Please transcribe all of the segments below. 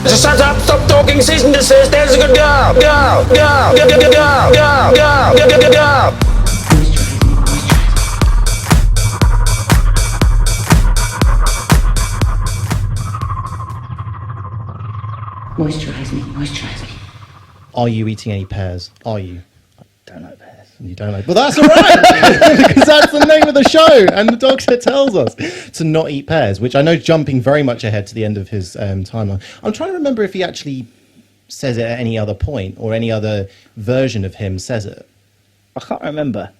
Just shut up, stop talking, cease and desist. There's a good girl. Go, go, go, go, go, go, go, go, go, go, go. Moisturize me, moisturize me. Are you eating any pears? Are you? Don't like pears. You don't like, but that's all right because that's the name of the show, and the doctor tells us to not eat pears, which I know jumping very much ahead to the end of his timeline. I'm trying to remember if he actually says it at any other point or any other version of him says it. I can't remember.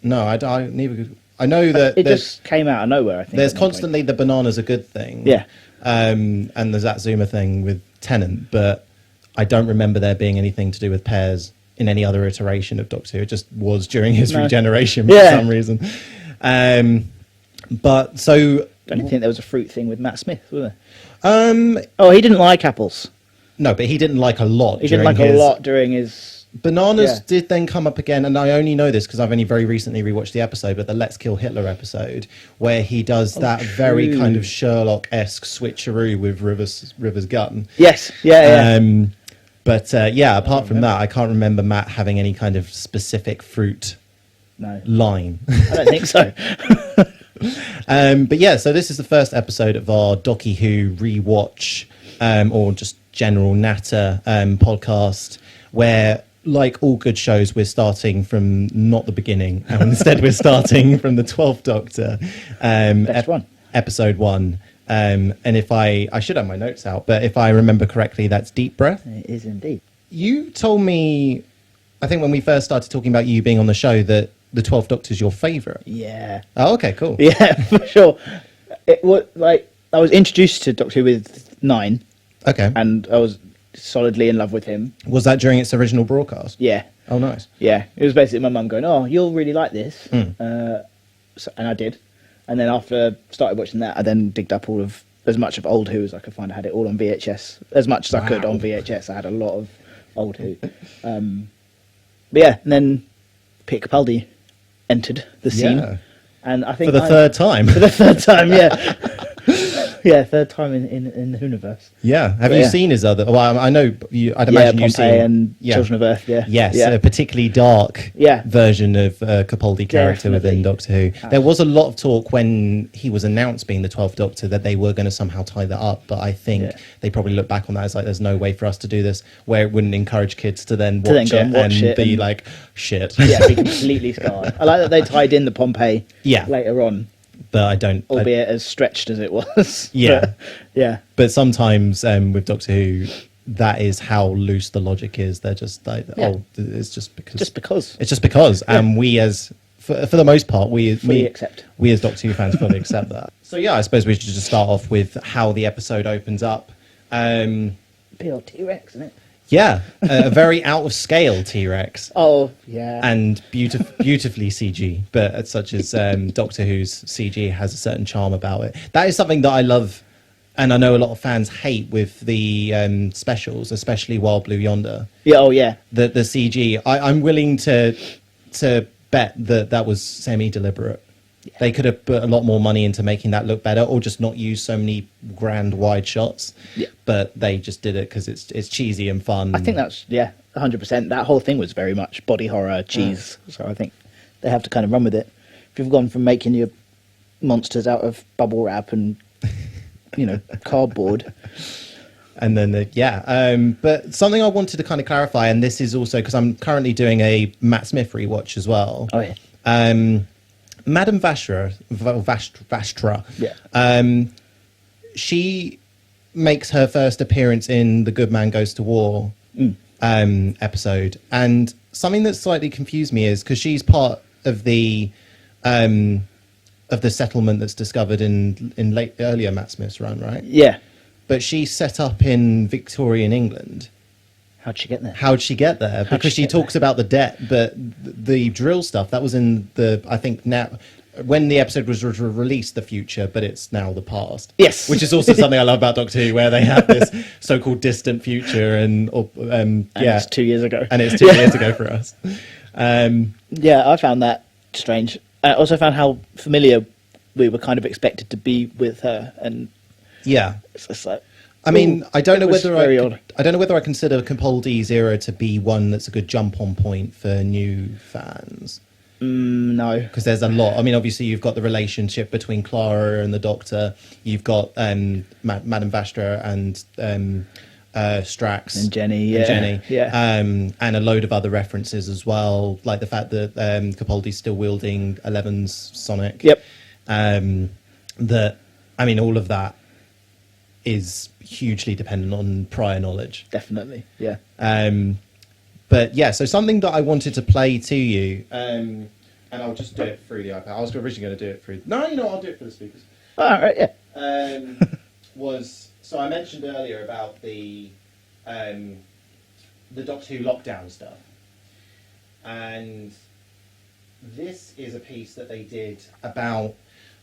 No, I neither. I know that it just came out of nowhere. I think there's constantly the banana's a good thing. Yeah. And there's that Zuma thing with Tennant, but I don't remember there being anything to do with pears in any other iteration of Doctor Who. It just was during his regeneration for some reason. But so... I don't think there was a fruit thing with Matt Smith, was there? He didn't like apples. No, but he didn't like a lot. He didn't like a lot during his... Bananas did then come up again, and I only know this because I've only very recently rewatched the episode, but the Let's Kill Hitler episode, where he does that very kind of Sherlock-esque switcheroo with River's gun. Yes, yeah. But apart from that, I can't remember Matt having any kind of specific fruit line. I don't think so. But yeah, so this is the first episode of our Docky Who rewatch, or just general natter podcast, where, like all good shows, we're starting from not the beginning, and instead we're starting from the 12th Doctor, episode 1. And if I should have my notes out, but if I remember correctly, that's Deep Breath. It is indeed. You told me, I think when we first started talking about you being on the show, that the 12th Doctor is your favourite. Yeah. Oh, okay, cool. Yeah, for sure. I was introduced to Doctor Who with 9. Okay. And I was solidly in love with him. Was that during its original broadcast? Yeah. Oh, nice. Yeah. It was basically my mum going, "Oh, you'll really like this." And I did. And then after I started watching that, I then digged up as much of old Who as I could find. I had it all on VHS, as much as I could on VHS. I had a lot of old Who. But yeah, and then Peter Capaldi entered the scene. Yeah. And I think For the third time. For the third time, yeah. Yeah, third time in the universe. Yeah. Have you seen his other... Well, I know... I'd imagine you've seen... and Children of Earth, yeah. Yes, a particularly dark version of Capaldi character within Doctor Who. Absolutely. There was a lot of talk when he was announced being the 12th Doctor that they were going to somehow tie that up, but I think they probably look back on that as like, there's no way for us to do this, where it wouldn't encourage kids to then watch it and be like, shit. Yeah, be completely scarred. I like that they tied in the Pompeii later on. But I don't... Albeit as stretched as it was. Yeah. Yeah. But sometimes with Doctor Who, that is how loose the logic is. They're just like, it's just because. Just because. It's just because. Yeah. And we for the most part, we accept. We as Doctor Who fans fully accept that. So yeah, I suppose we should just start off with how the episode opens up. Pure T-Rex, isn't it? Yeah, a very out of scale T-Rex. Oh, yeah. And beautifully CG, but such as Doctor Who's CG has a certain charm about it. That is something that I love, and I know a lot of fans hate with the specials, especially Wild Blue Yonder. Yeah, oh yeah. The CG. I'm willing to bet that was semi-deliberate. Yeah. They could have put a lot more money into making that look better, or just not use so many grand wide shots. Yeah. But they just did it because it's cheesy and fun. I think that's 100%. That whole thing was very much body horror cheese. So I think they have to kind of run with it. If you've gone from making your monsters out of bubble wrap and cardboard. And then but something I wanted to kind of clarify, and this is also because I'm currently doing a Matt Smith rewatch as well. Oh yeah. Madame Vastra, she makes her first appearance in the Good Man Goes to War episode, and something that slightly confused me is because she's part of the settlement that's discovered in earlier Matt Smith's run, right? Yeah, but she's set up in Victorian England. How'd she get there? Because she talks about the debt, but the drill stuff, that was in I think now, when the episode was released, the future, but it's now the past. Yes. Which is also something I love about Doctor Who, where they have this so-called distant future, and it's 2 years ago. And it's 2 years ago for us. Yeah, I found that strange. I also found how familiar we were kind of expected to be with her, and yeah. it's just like... I mean, I don't know was whether very odd. I don't know whether I consider Capaldi's era to be one that's a good jump-on point for new fans. No. Because there's a lot. I mean, obviously, you've got the relationship between Clara and the Doctor. You've got Madame Vastra and Strax And Jenny, yeah. and a load of other references as well, like the fact that Capaldi's still wielding Eleven's Sonic. Yep. That, I mean, all of that is hugely dependent on prior knowledge. Definitely, yeah. But yeah, so something that I wanted to play to you, and I'll just do it through the iPad. I was originally going to do it through. No, you know, I'll do it for the speakers. All right, yeah. So I mentioned earlier about the Doctor Who lockdown stuff, and this is a piece that they did about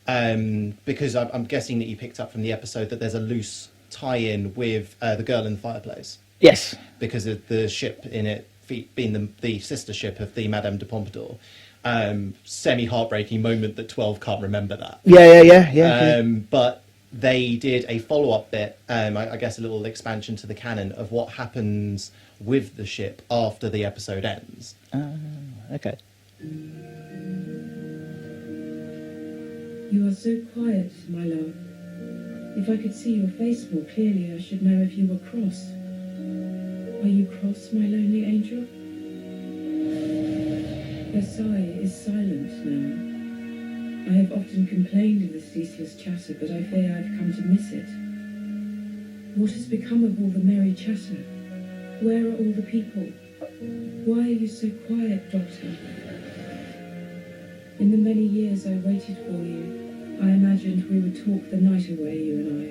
because I'm guessing that you picked up from the episode that there's a loose tie-in with the Girl in the Fireplace. Yes. Because of the ship in it being the sister ship of the Madame de Pompadour. Semi-heartbreaking moment that 12 can't remember that. Yeah. But they did a follow-up bit, I guess a little expansion to the canon of what happens with the ship after the episode ends. Okay. You are so quiet, my love. If I could see your face more clearly, I should know if you were cross. Are you cross, my lonely angel? Versailles is silent now. I have often complained of the ceaseless chatter, but I fear I've come to miss it. What has become of all the merry chatter? Where are all the people? Why are you so quiet, Doctor? In the many years I waited for you, I imagined we would talk the night away, you and I.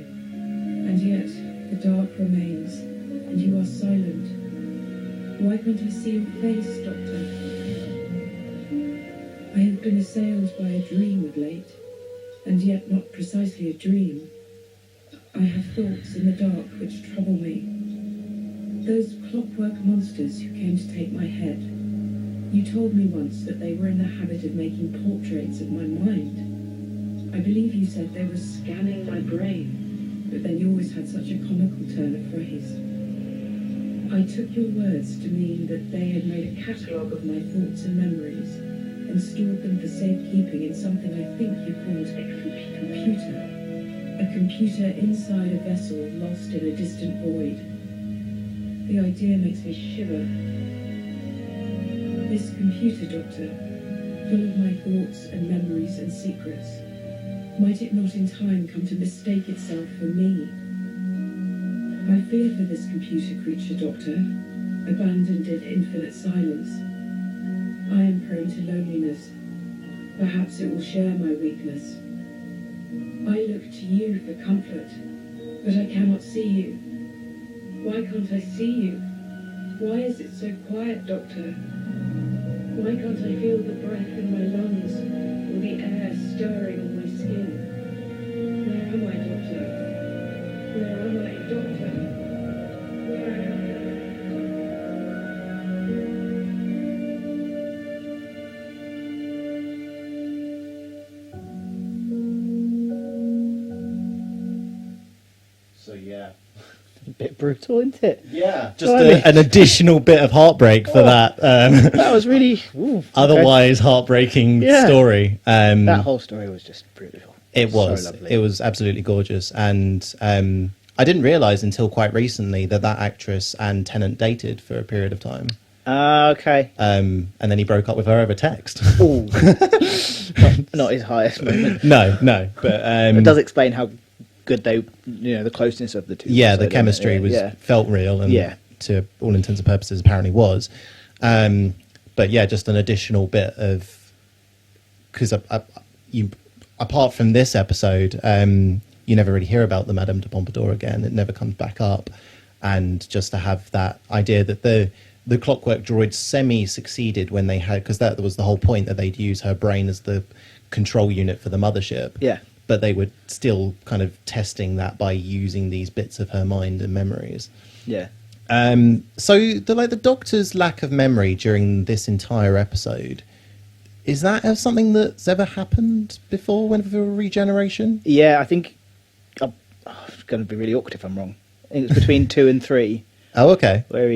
And yet, the dark remains, and you are silent. Why can't I see your face, Doctor? I have been assailed by a dream of late, and yet not precisely a dream. I have thoughts in the dark which trouble me. Those clockwork monsters who came to take my head. You told me once that they were in the habit of making portraits of my mind. I believe you said they were scanning my brain, but then you always had such a comical turn of phrase. I took your words to mean that they had made a catalogue of my thoughts and memories and stored them for safekeeping in something I think you called a computer. A computer inside a vessel lost in a distant void. The idea makes me shiver. This computer, Doctor, full of my thoughts and memories and secrets, might it not in time come to mistake itself for me? I fear for this computer creature, Doctor, abandoned in infinite silence. I am prone to loneliness. Perhaps it will share my weakness. I look to you for comfort, but I cannot see you. Why can't I see you? Why is it so quiet, Doctor? Why can't I feel the breath in my lungs or the air stirring on my skin? Where am I, Doctor? Where am I, Doctor? Where am I? So yeah. A bit brutal, isn't it? Yeah, just Blimey. an additional bit of heartbreak for that. That was really... Ooh, okay. Otherwise heartbreaking Yeah. story. That whole story was just beautiful. It was. So lovely. It was absolutely gorgeous, and I didn't realise until quite recently that actress and Tennant dated for a period of time. Okay. And then he broke up with her over text. Ooh. not his highest moment. no, but It does explain how good they, the closeness of the two. yeah, also, the doesn't chemistry it? was Yeah. felt real, and Yeah. to all intents and purposes, apparently was. But yeah, just an additional bit of because you apart from this episode, you never really hear about the Madame de Pompadour again. It never comes back up, and just to have that idea that the clockwork droid semi-succeeded when they had, because that was the whole point, that they'd use her brain as the control unit for the mothership. Yeah. But they were still kind of testing that by using these bits of her mind and memories. Yeah. So the Doctor's lack of memory during this entire episode, is that something that's ever happened before whenever regeneration? Yeah, I think it's going to be really awkward if I'm wrong. think it's between 2 and 3, Oh, okay. where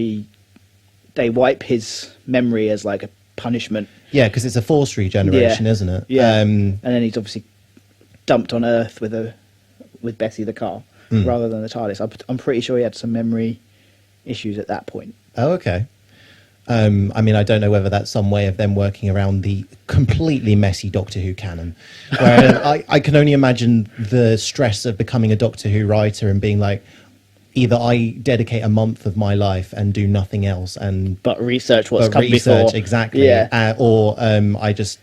they wipe his memory as like a punishment. Yeah, because it's a forced regeneration, isn't it? Yeah, and then he's obviously dumped on Earth with Bessie the car rather than the TARDIS. I'm pretty sure he had some memory issues at that point. Oh, okay. I mean, I don't know whether that's some way of them working around the completely messy Doctor Who canon. Where I can only imagine the stress of becoming a Doctor Who writer and being like, either I dedicate a month of my life and do nothing else, But research what's come before. Exactly. Yeah. Or I just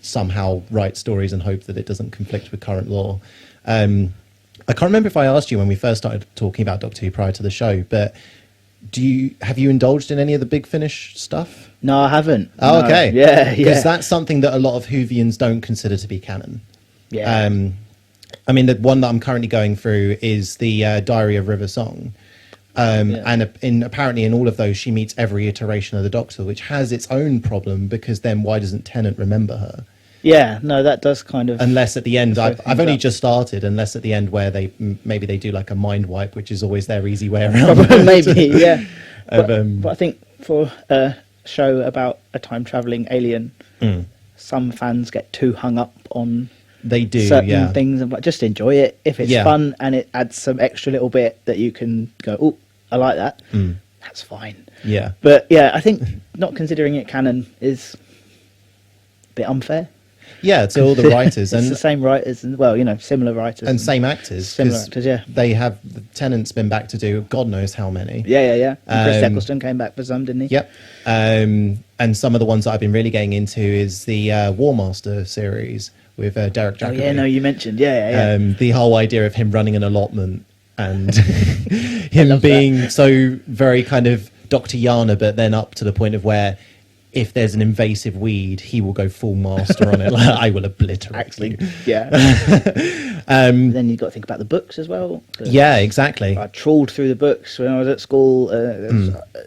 somehow write stories and hope that it doesn't conflict with current law. I can't remember if I asked you when we first started talking about Doctor Who prior to the show, but have you indulged in any of the Big Finish stuff? No, I haven't. Oh, No. okay. Yeah. Because that's something that a lot of Whovians don't consider to be canon. Yeah. I mean, the one that I'm currently going through is the Diary of River Song. And apparently in all of those, she meets every iteration of the Doctor, which has its own problem, because then why doesn't Tennant remember her? Yeah, no, that does kind of... Unless at the end, throw I've things only up. just started, unless at the end where maybe they do like a mind wipe, which is always their easy way around. Maybe, yeah. Of, But I think for a show about a time-travelling alien, some fans get too hung up on They do, certain things, and just enjoy it. If it's Yeah. fun and it adds some extra little bit that you can go, oh, I like that, that's fine. Yeah. But yeah, I think not considering it canon is a bit unfair. Yeah, to all the writers. It's the same writers, and well, similar writers. And same actors. Similar 'cause actors, yeah. They have, Tennant's been back to do God knows how many. Yeah. And Chris Um, Eccleston came back for some, didn't he? Yep. And some of the ones that I've been really getting into is the War Master series with Derek Oh Jacobi. yeah, no, you mentioned, yeah. The whole idea of him running an allotment and him being so very kind of Dr. Yana, but then up to the point of where if there's an invasive weed, he will go full master on it. Like, I will obliterate Actually, you. yeah. Then you've got to think about the books as well. Yeah, exactly. I trawled through the books when I was at school.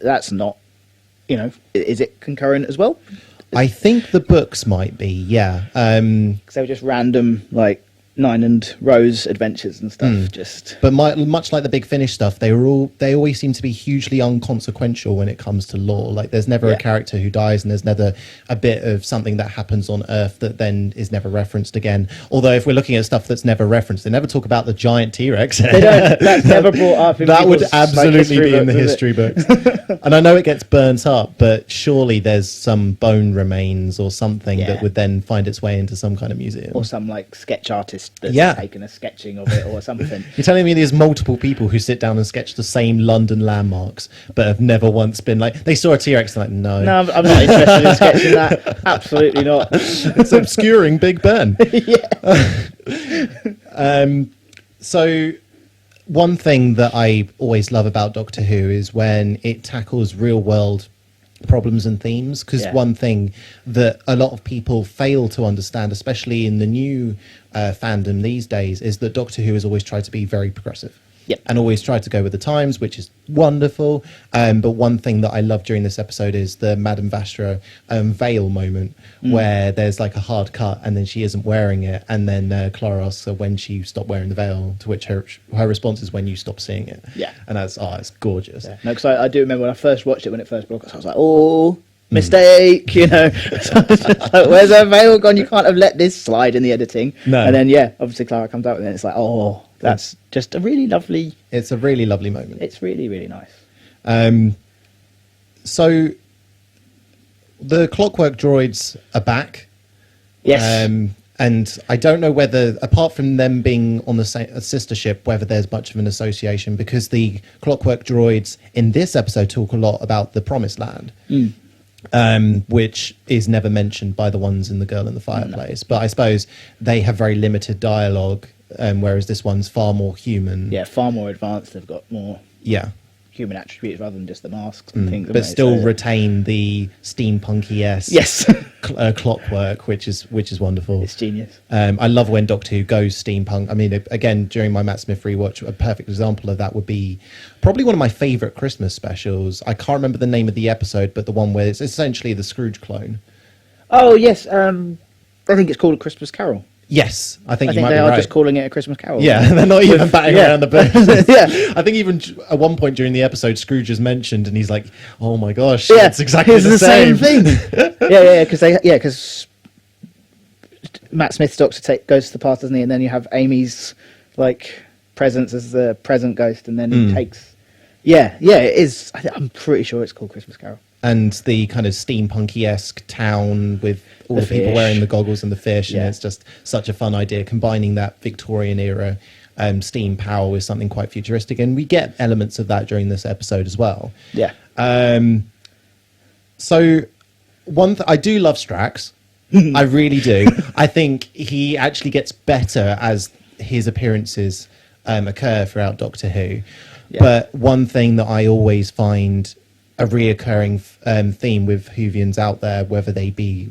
That's not, is it concurrent as well? I think the books might be, yeah. Because they were just random, like, Nine and Rose adventures and stuff. Just But much like the Big Finish stuff, they always seem to be hugely unconsequential when it comes to lore. Like, there's never a character who dies, and there's never a bit of something that happens on Earth that then is never referenced again. Although, if we're looking at stuff that's never referenced, they never talk about the giant T-Rex. they don't. That's never brought up. In That would people's, absolutely history be in the books, is history it? books. And I know it gets burnt up, but surely there's some bone remains or something that would then find its way into some kind of museum. Or some like sketch artist that's taken a sketching of it or something. You're telling me there's multiple people who sit down and sketch the same London landmarks, but have never once been like, they saw a T-Rex and like, no. No, I'm not interested in sketching that. Absolutely not. It's obscuring Big Ben. So one thing that I always love about Doctor Who is when it tackles real world problems and themes, because one thing that a lot of people fail to understand, especially in the new fandom these days, is that Doctor Who has always tried to be very progressive. Yep. And always tried to go with the times, which is wonderful. But one thing that I love during this episode is the Madame Vastra veil moment, where there's like a hard cut and then she isn't wearing it. And then Clara asks her when she stopped wearing the veil, to which her response is when you stop seeing it. Yeah. And that's, it's gorgeous. Yeah. No, because I do remember when I first watched it, when it first broadcast, I was like, oh, mistake, So I was just like, where's her veil gone? You can't have let this slide in the editing. No. And then, obviously Clara comes out with it and it's like, oh, that's just a really lovely... It's a really lovely moment. It's really, really nice. So the Clockwork droids are back. Yes. And I don't know whether, apart from them being on the same sister ship, whether there's much of an association, because the Clockwork droids in this episode talk a lot about the Promised Land, which is never mentioned by the ones in The Girl in the Fireplace. But I suppose they have very limited dialogue, whereas this one's far more human. Yeah, far more advanced. They've got more human attributes rather than just the masks and things. But still retain the steampunky-esque clockwork, which is wonderful. It's genius. I love when Doctor Who goes steampunk. I mean, again, during my Matt Smith rewatch, a perfect example of that would be probably one of my favourite Christmas specials. I can't remember the name of the episode, but the one where it's essentially the Scrooge clone. Oh, yes. I think it's called A Christmas Carol. Yes, I think I you think might they be are right. just calling it a Christmas Carol. Yeah, they're not even batting yeah. around the bush. Yeah. I think even at one point during the episode, Scrooge is mentioned, and he's like, "Oh my gosh, Yeah, it's exactly it's the same thing. Because Matt Smith's Doctor goes to the past, doesn't he? And then you have Amy's like presence as the present ghost, and then he takes. Yeah, it is. I'm pretty sure it's called Christmas Carol. And the kind of steampunky-esque town with all the people fish. wearing the goggles and the fish, Yeah. and it's just such a fun idea, combining that Victorian era steam power with something quite futuristic, and we get elements of that during this episode as well. Yeah. So I do love Strax. I really do. I think he actually gets better as his appearances occur throughout Doctor Who. Yeah. But one thing that I always find a reoccurring theme with Whovians out there, whether they be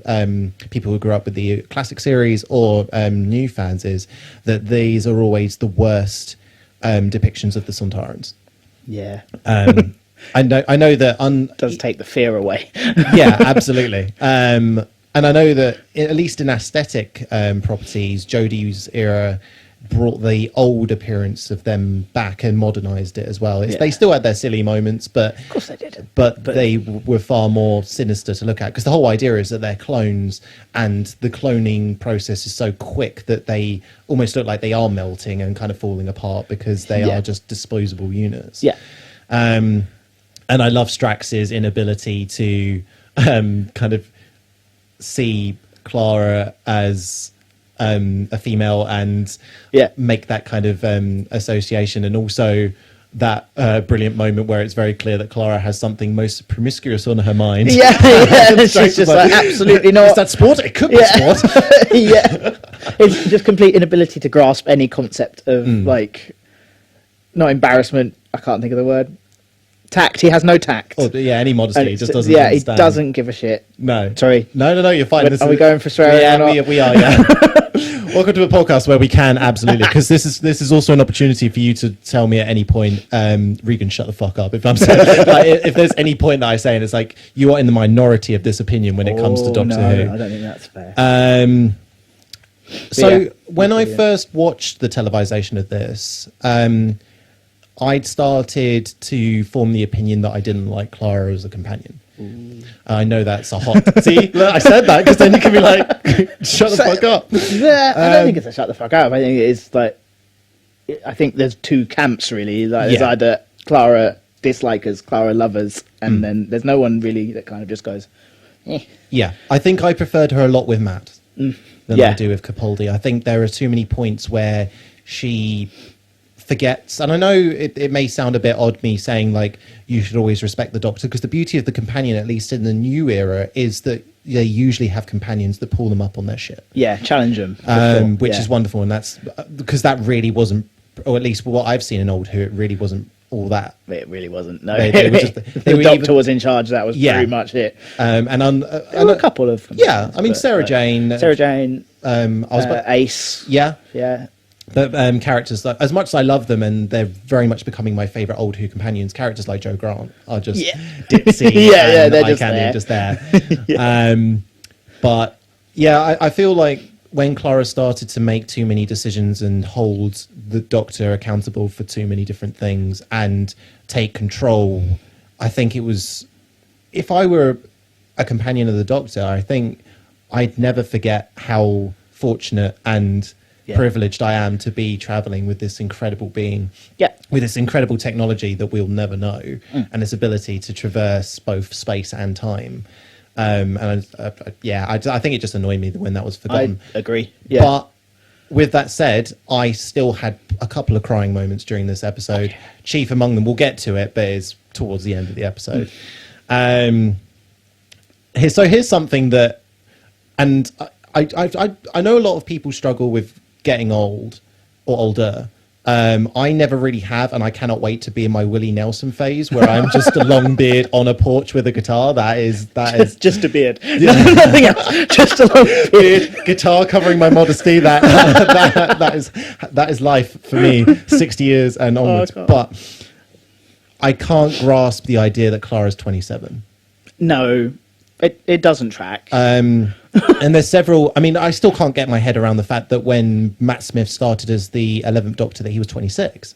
people who grew up with the classic series or new fans, is that these are always the worst depictions of the Sontarans. Yeah. I know that Does take the fear away. yeah, absolutely. And I know that at least in aesthetic properties, Jodie's era brought the old appearance of them back and modernized it as well. They still had their silly moments, but Of course they did. but they were far more sinister to look at, because the whole idea is that they're clones, and the cloning process is so quick that they almost look like they are melting and kind of falling apart because they are just disposable units. Yeah. And I love Strax's inability to kind of see Clara as a female and make that kind of association, and also that brilliant moment where it's very clear that Clara has something most promiscuous on her mind. Yeah. She's just like, absolutely not. Is that sport? It could be sport. Yeah. It's just complete inability to grasp any concept of like, not embarrassment. I can't think of the word. Tact. He has no tact. Or, any modesty. He just doesn't Yeah, understand. he doesn't give a shit. No. Sorry. No, you're fine. Are we going for swearing Yeah, or not? we are, yeah. Welcome to a podcast where we can, absolutely, because this is also an opportunity for you to tell me at any point, Regan, shut the fuck up. If I'm saying, like, if there's any point that I say, and it's like, you are in the minority of this opinion when it comes to Doctor Who. I don't think that's fair. When I first watched the televisation of this, I'd started to form the opinion that I didn't like Clara as a companion. I know that's a hot... See, look, I said that because then you can be like, shut the fuck up. Yeah, I don't think it's a shut the fuck up. I think it is like... I think there's two camps, really. Like, there's either Clara dislikers, Clara lovers, and then there's no one really that kind of just goes... Eh. Yeah, I think I preferred her a lot with Matt than Yeah. I do with Capaldi. I think there are too many points where she forgets, and I know it may sound a bit odd me saying like you should always respect the Doctor, because the beauty of the companion, at least in the new era, is that they usually have companions that pull them up on their ship. Yeah, challenge them. Which is wonderful, and that's because that really wasn't, or at least what I've seen in Old Who, it really wasn't all that. It really wasn't. No, They were just- they the were Doctor even- was in charge. That was pretty much it. And There were a couple of yeah, I mean but, Sarah Jane, I was Ace. yeah. But Characters like, as much as I love them, and they're very much becoming my favourite Old Who companions, characters like Joe Grant are just ditzy. they're just there. But yeah, I feel like when Clara started to make too many decisions and hold the Doctor accountable for too many different things and take control, I think it was, if I were a companion of the Doctor, I think I'd never forget how fortunate and privileged I am to be traveling with this incredible being, with this incredible technology that we'll never know, and this ability to traverse both space and time. And I think it just annoyed me when that was forgotten. I agree. Yeah. But with that said, I still had a couple of crying moments during this episode. Chief among them, we'll get to it, but it's towards the end of the episode. Here's something that, and I know a lot of people struggle with getting old or older. I never really have, and I cannot wait to be in my Willie Nelson phase where I'm just a long beard on a porch with a guitar. That is just a beard. Nothing else. Just a long beard. Guitar covering my modesty. That is life for me. 60 years and onwards. But I can't grasp the idea that Clara's 27. No. It doesn't track. And there's several. I mean, I still can't get my head around the fact that when Matt Smith started as the 11th Doctor, that he was 26.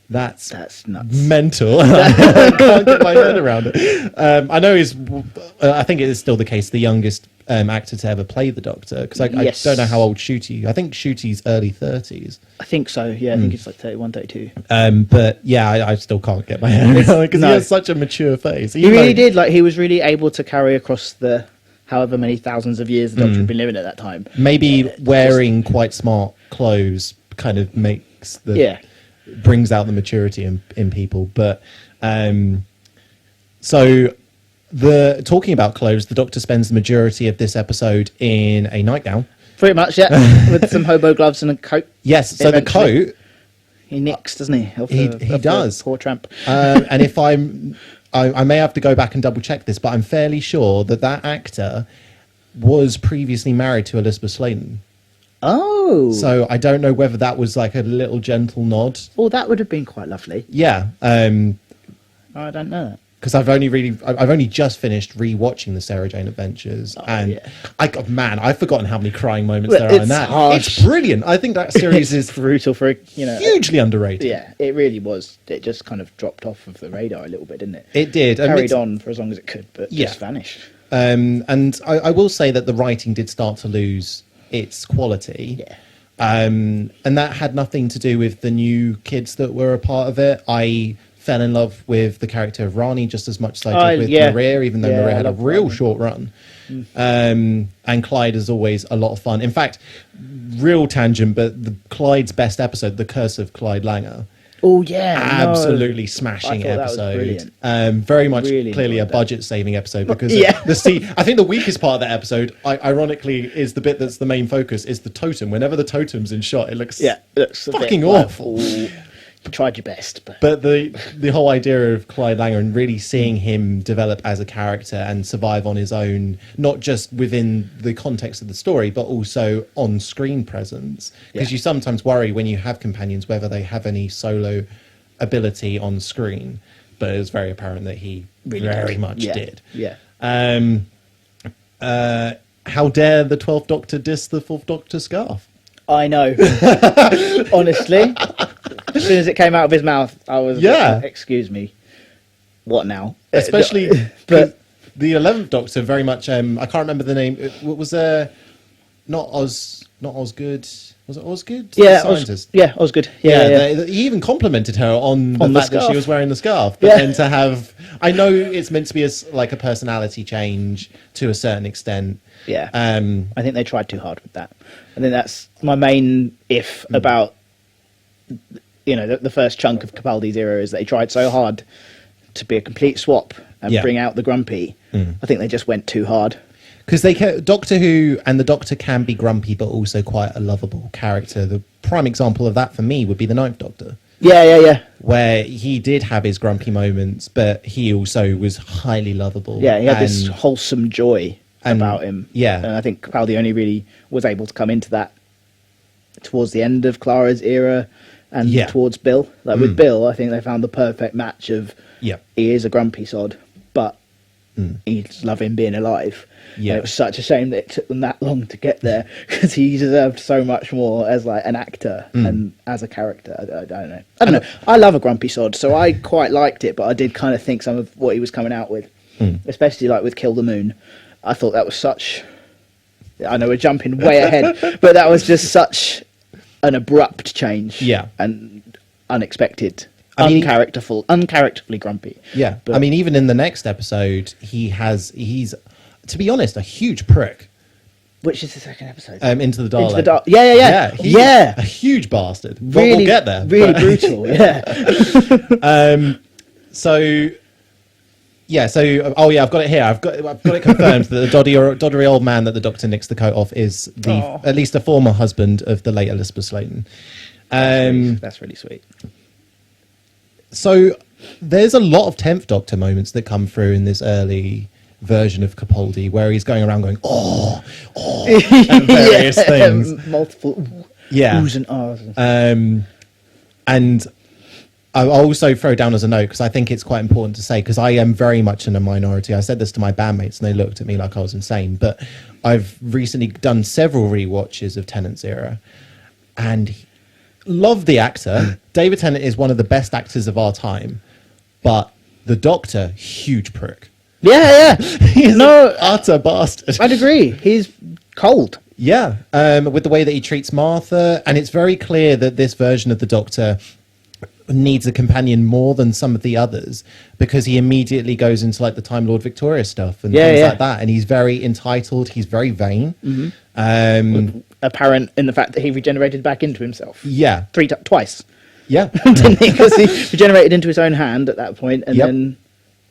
That's nuts. Mental. I can't get my head around it. I know he's. I think it is still the case. The youngest actor to ever play the Doctor, because I don't know how old Shooty. I think Shooty's early 30s. I think so. Yeah, I think it's like 31, 32. But yeah, I still can't get my head around it because he has such a mature face. He really did. Like, he was really able to carry across the however many thousands of years the Doctor had been living at that time. Maybe wearing quite smart clothes kind of makes the brings out the maturity in people. But so talking about clothes, the Doctor spends the majority of this episode in a nightgown. Pretty much, yeah, with some hobo gloves and a coat. Yes, so the coat he nicks, doesn't he? He does. Poor tramp. And if I may have to go back and double check this, but I'm fairly sure that actor was previously married to Elizabeth Sladen. Oh. So I don't know whether that was like a little gentle nod. Oh, that would have been quite lovely. Yeah. I don't know that. Because I've only just finished rewatching the Sarah Jane Adventures, and I've forgotten how many crying moments there are in that. Hard. It's brilliant. I think that series is brutal for hugely underrated. Yeah, it really was. It just kind of dropped off of the radar a little bit, didn't it? It did. Carried on for as long as it could, but just vanished. And I will say that the writing did start to lose its quality. Yeah. And that had nothing to do with the new kids that were a part of it. I fell in love with the character of Rani just as much as I did with Maria, even though Maria had a real short run. And Clyde is always a lot of fun. In fact, real tangent, but Clyde's best episode, The Curse of Clyde Langer. Oh yeah, absolutely smashing episode. Very much really clearly a budget-saving episode because I think the weakest part of that episode, ironically, is the bit that's the main focus is the totem. Whenever the totem's in shot, it looks fucking awful. You tried your best, but the whole idea of Clyde Langer and really seeing him develop as a character and survive on his own, not just within the context of the story, but also on screen presence. Because you sometimes worry when you have companions whether they have any solo ability on screen, but it was very apparent that he really very much did. Yeah. How dare the 12th Doctor diss the 4th Doctor scarf? I know. Honestly. As soon as it came out of his mouth, I was like, excuse me, what now? Especially, but the 11th Doctor very much. I can't remember the name. What was not Osgood? Was it Osgood? Yeah, Osgood. Yeah. He even complimented her on the fact that she was wearing the scarf. But then to have, I know it's meant to be like a personality change to a certain extent. Yeah. I think they tried too hard with that. I think that's my main about. The first chunk of Capaldi's era is they tried so hard to be a complete swap and bring out the grumpy. I think they just went too hard. Because Doctor Who and the Doctor can be grumpy, but also quite a lovable character. The prime example of that for me would be the 9th Doctor. Yeah. Where he did have his grumpy moments, but he also was highly lovable. Yeah, he had this wholesome joy about him. Yeah. And I think Capaldi only really was able to come into that towards the end of Clara's era and towards Bill. Like with Bill, I think they found the perfect match of he is a grumpy sod, but he's loving being alive. Yeah. And it was such a shame that it took them that long to get there because he deserved so much more as like an actor and as a character. I don't know. I love a grumpy sod, so I quite liked it, but I did kind of think some of what he was coming out with, especially like with Kill the Moon. I thought that was such... I know we're jumping way ahead, but that was just such an abrupt change. Yeah. And unexpected. Uncharacterfully grumpy. Yeah. But, I mean, even in the next episode, he's, to be honest, a huge prick. Which is the second episode? Into the Dalek. Yeah. A huge bastard. But we'll get there. Really brutal, I've got it here. I've got it confirmed that the doddery old man that the Doctor nicks the coat off is at least a former husband of the late Elizabeth Sladen. That's really sweet. So there's a lot of 10th Doctor moments that come through in this early version of Capaldi where he's going around going, and various things. Multiple oohs and ahs. And I'll also throw down as a note, because I think it's quite important to say, because I am very much in a minority. I said this to my bandmates and they looked at me like I was insane, but I've recently done several rewatches of Tennant's era and love the actor. David Tennant is one of the best actors of our time, but the Doctor, huge prick. Yeah. He's an utter bastard. I'd agree. He's cold. Yeah, with the way that he treats Martha, and it's very clear that this version of the Doctor needs a companion more than some of the others, because he immediately goes into like the Time Lord Victoria stuff and things like that, and he's very entitled, he's very vain. Apparent in the fact that he regenerated back into himself. Yeah. Twice. Yeah. Didn't he? Because he regenerated into his own hand at that point, and then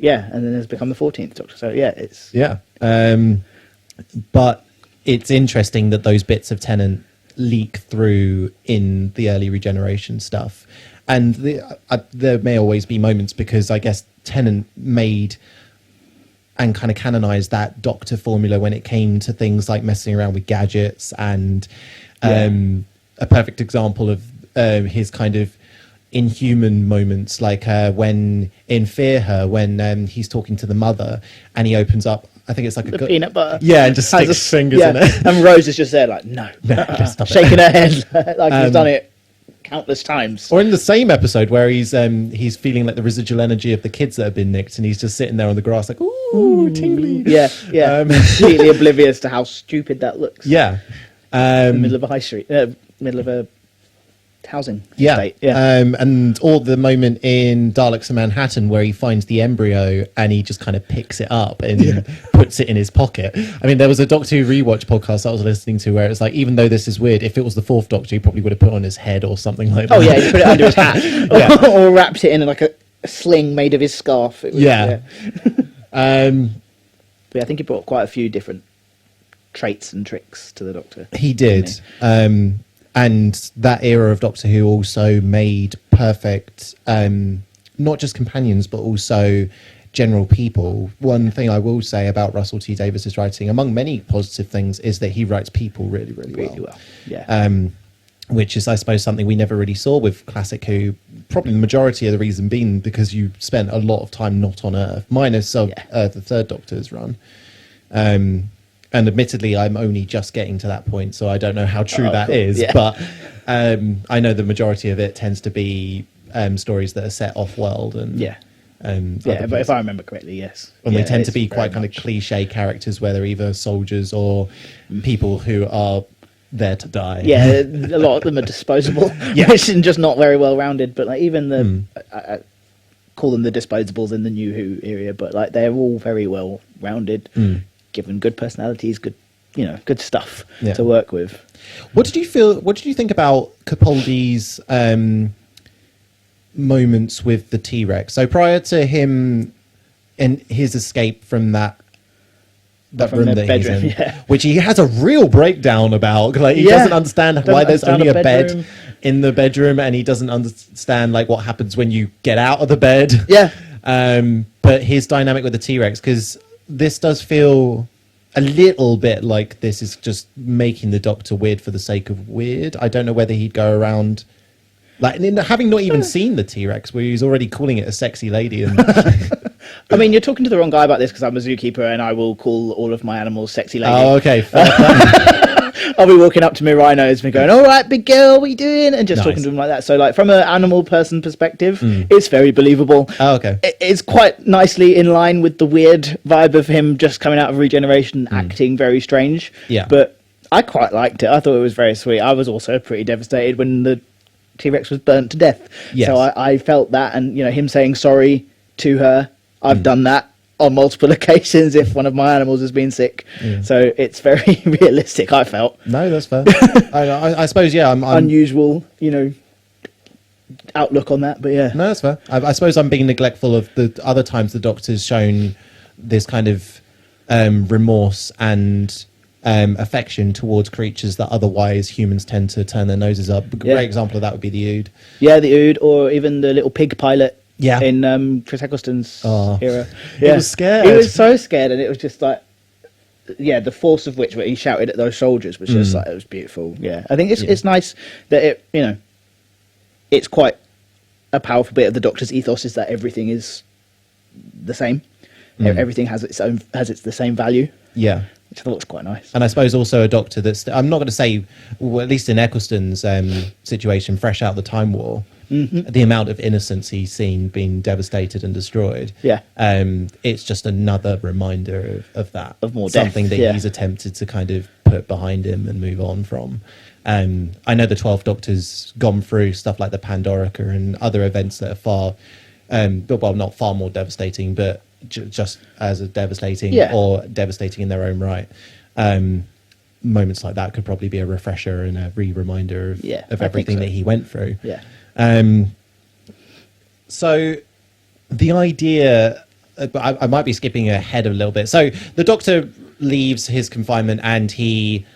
has become the 14th Doctor. So it's but it's interesting that those bits of Tennant leak through in the early regeneration stuff. And there may always be moments, because I guess Tennant made and kind of canonized that Doctor formula when it came to things like messing around with gadgets, and a perfect example of his kind of inhuman moments, like when in Fear Her, when he's talking to the mother and he opens up, I think it's like the peanut butter. Yeah, and just sticks his fingers in it. And Rose is just there like, no just stop it. shaking her head like he's done it countless times. Or in the same episode where he's feeling like the residual energy of the kids that have been nicked, and he's just sitting there on the grass like, ooh, tingly. Yeah. Completely oblivious to how stupid that looks. Yeah. In the middle of a high street, middle of a housing estate. And or the moment in Daleks in Manhattan where he finds the embryo and he just kind of picks it up and puts it in his pocket. I mean, there was a Doctor Who rewatch podcast I was listening to where it was like, even though this is weird, if it was the fourth Doctor, he probably would have put it on his head or something like that. Oh yeah, he put it under his hat or wrapped it in like a sling made of his scarf. It was, but I think he brought quite a few different traits and tricks to the Doctor. He did. And that era of Doctor Who also made perfect, not just companions, but also general people. One thing I will say about Russell T Davies's writing, among many positive things, is that he writes people really, really well. Yeah. Which is, I suppose, something we never really saw with Classic Who. Probably the majority of the reason being because you spent a lot of time not on Earth, minus the third Doctor's run. And admittedly, I'm only just getting to that point, so I don't know how true that is. Yeah. But I know the majority of it tends to be stories that are set off-world. And but if I remember correctly, yes. And they tend to be quite kind of cliche characters, where they're either soldiers or people who are there to die. Yeah, a lot of them are disposable, which is just not very well-rounded. But like even the... I call them the disposables in the New Who area, but like they're all very well-rounded. Given good personalities, good stuff to work with. What did you think about Capaldi's moments with the T-Rex? So prior to him and his escape from that room that bedroom, he's in, which he has a real breakdown about. Like he doesn't understand why there's only a bed in the bedroom, and he doesn't understand like what happens when you get out of the bed. Yeah. But his dynamic with the T-Rex, because this does feel a little bit like this is just making the Doctor weird for the sake of weird. I don't know whether he'd go around, like, having not even seen the T-Rex, where he's already calling it a sexy lady. And I mean, you're talking to the wrong guy about this, because I'm a zookeeper and I will call all of my animals sexy lady. Oh, okay. I'll be walking up to my rhinos and going, all right, big girl, what are you doing? And just talking to them like that. So, like, from an animal person perspective, it's very believable. Oh, okay. It's quite nicely in line with the weird vibe of him just coming out of regeneration, acting very strange. Yeah. But I quite liked it. I thought it was very sweet. I was also pretty devastated when the T-Rex was burnt to death. Yes. So I felt that, and, him saying sorry to her, I've done that on multiple occasions if one of my animals has been sick. So it's very realistic, I felt. No, that's fair. I suppose, I'm unusual, outlook on that, but yeah. No, that's fair. I suppose I'm being neglectful of the other times the Doctor's shown this kind of remorse and affection towards creatures that otherwise humans tend to turn their noses up. A great example of that would be the Ood. Yeah, the Ood, or even the little pig pilot. Yeah, in Chris Eccleston's era. He was scared. He was so scared, and it was just like, the force of which he shouted at those soldiers was just like, it was beautiful. Yeah, I think it's nice that it, it's quite a powerful bit of the Doctor's ethos is that everything is the same. Everything has the same value. Yeah. Which I thought was quite nice. And I suppose also a Doctor that's, I'm not going to say, well, at least in Eccleston's situation, fresh out of the Time War, the amount of innocence he's seen being devastated and destroyed. Yeah. It's just another reminder of that. Of more something death, that he's attempted to kind of put behind him and move on from. I know the 12th Doctor's gone through stuff like the Pandorica and other events that are far, well, not far more devastating, but just as devastating or devastating in their own right. Moments like that could probably be a refresher and a reminder of everything that he went through. Yeah. So the idea, I might be skipping ahead a little bit. So the Doctor leaves his confinement and he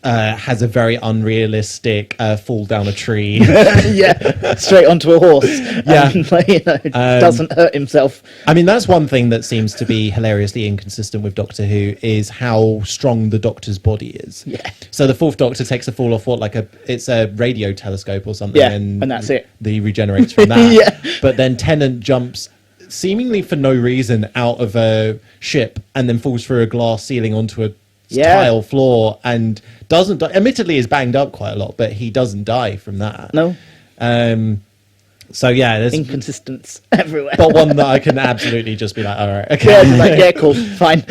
has a very unrealistic fall down a tree. Straight onto a horse. Yeah. Doesn't hurt himself. I mean, that's one thing that seems to be hilariously inconsistent with Doctor Who is how strong the Doctor's body is. Yeah. So the 4th Doctor takes a fall off it's a radio telescope or something. Yeah, and that's it. He regenerates from that. But then Tennant jumps seemingly for no reason out of a ship and then falls through a glass ceiling onto a tile floor and doesn't die. Admittedly is banged up quite a lot, but he doesn't die from that. No. So yeah, there's inconsistence everywhere. But one that I can absolutely just be like, all right, okay. Yeah, cool, fine.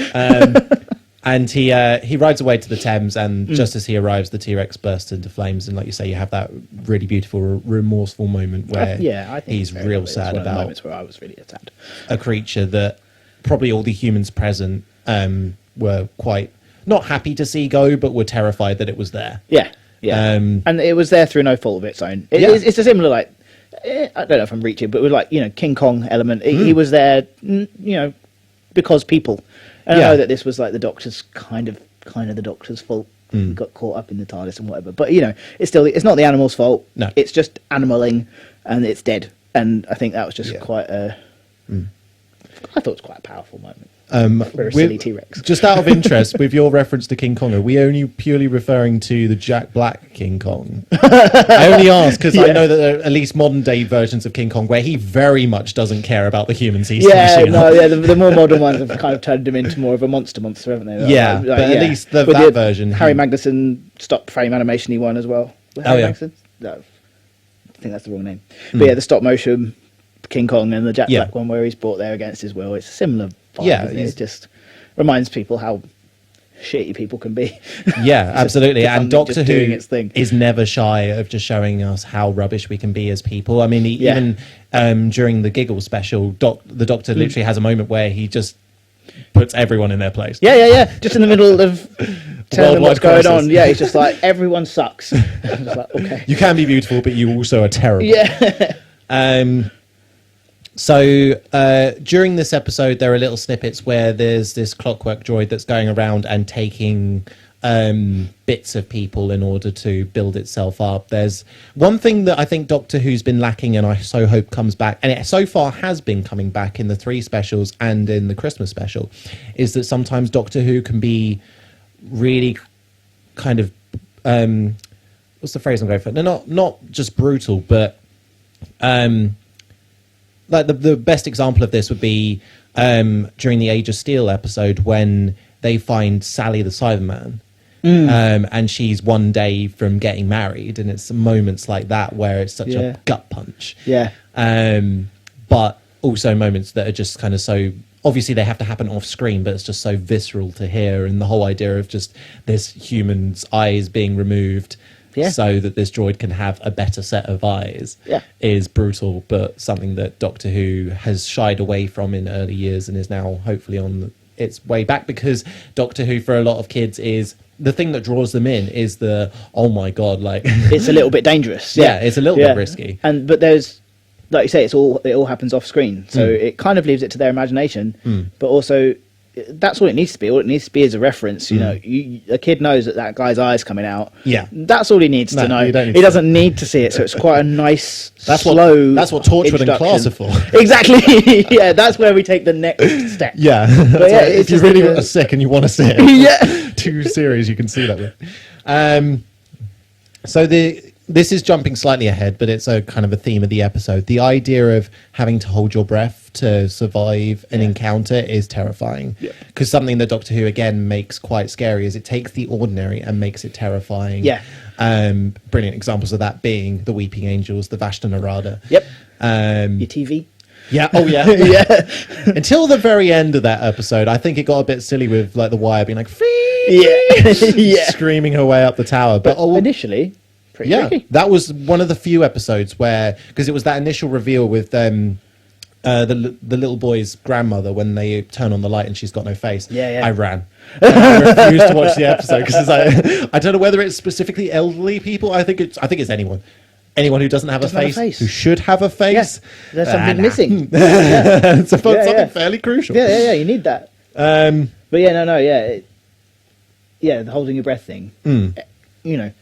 And he rides away to the Thames, and just as he arrives, the T-Rex bursts into flames, and like you say, you have that really beautiful, remorseful moment where I think he's real sad about moments where I was really sad. A creature that probably all the humans present were quite not happy to see go, but were terrified that it was there. Yeah. And it was there through no fault of its own. It's a similar, like, I don't know if I'm reaching, but with like, King Kong element. He was there, because people. And I know that this was like the Doctor's kind of the Doctor's fault. He got caught up in the TARDIS and whatever. But it's not the animal's fault. No, it's just animaling, and it's dead. And I think that was just quite a. I thought it was quite a powerful moment. For a silly T-Rex. Just out of interest, with your reference to King Kong, are we only purely referring to the Jack Black King Kong? I only ask because I know that there are at least modern day versions of King Kong where he very much doesn't care about the humans he's smashing up. The more modern ones have kind of turned him into more of a monster, haven't they? But at least that version. Harry Magnuson stop frame animation he won as well. Magnuson? No, I think that's the wrong name. But the stop motion King Kong and the Jack Black one where he's brought there against his will. It's a similar vibe, it just reminds people how shitty people can be. Yeah, absolutely. And Doctor Who is never shy of just showing us how rubbish we can be as people. I mean, even during the Giggle special, the Doctor literally has a moment where he just puts everyone in their place. Just in the middle of telling them what's going on. Yeah, he's just like, everyone sucks. I'm just like, okay. You can be beautiful, but you also are terrible. Yeah. So during this episode, there are little snippets where there's this clockwork droid that's going around and taking bits of people in order to build itself up. There's one thing that I think Doctor Who's been lacking, and I so hope comes back, and it so far has been coming back in the 3 specials and in the Christmas special, is that sometimes Doctor Who can be really kind of what's the phrase I'm going for? No, not just brutal, but like the best example of this would be during the Age of Steel episode when they find Sally the Cyberman, and she's one day from getting married, and it's moments like that where it's such a gut punch. But also moments that are just kind of so obviously they have to happen off screen, but it's just so visceral to hear, and the whole idea of just this human's eyes being removed. So that this droid can have a better set of eyes is brutal, but something that Doctor Who has shied away from in early years and is now hopefully on its way back, because Doctor Who for a lot of kids is the thing that draws them in is the, oh my God, like it's a little bit dangerous. It's a little bit risky. But there's, like you say, it all happens off screen, so it kind of leaves it to their imagination, but also that's all it needs to be. All it needs to be is a reference. A kid knows that guy's eye's coming out. That's all he needs to know. He doesn't need to see it. So it's quite a nice, slow. That's what Torchwood and Class are for. Exactly. That's where we take the next step. But if you really are sick and you want to see it, 2 series you can see that with. So this is jumping slightly ahead, but it's a kind of a theme of the episode. The idea of having to hold your breath to survive an encounter is terrifying. Because something that Doctor Who, again, makes quite scary is it takes the ordinary and makes it terrifying. Yeah. Brilliant examples of that being the Weeping Angels, the Vashta Narada. Yep. Your TV. Yeah. Oh, yeah. Yeah. Until the very end of that episode, I think it got a bit silly with like the wire being like, screaming her way up the tower. But Initially, pretty tricky. that was one of the few episodes where, because it was that initial reveal with the little boy's grandmother when they turn on the light and she's got no face. Yeah. I ran. I refused to watch the episode because I don't know whether it's specifically elderly people. I think it's anyone. Anyone who doesn't have a face, who should have a face. Yeah. There's something missing. It's something fairly crucial. Yeah, you need that. But the holding your breath thing. You know,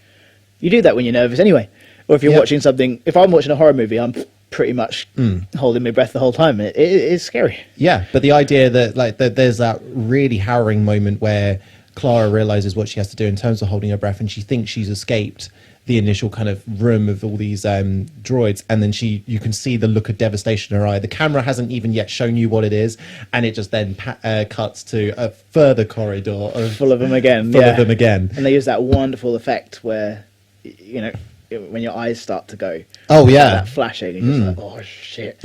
you do that when you're nervous anyway. Or if you're watching something, if I'm watching a horror movie, I'm pretty much holding my breath the whole time. It is scary. Yeah, but the idea that there's that really harrowing moment where Clara realizes what she has to do in terms of holding her breath, and she thinks she's escaped the initial kind of room of all these droids, and then you can see the look of devastation in her eye. The camera hasn't even yet shown you what it is, and it just then cuts to a further corridor full of them again. And they use that wonderful effect where, you know, when your eyes start to go. Oh yeah, that flashing, and you're just like, oh shit,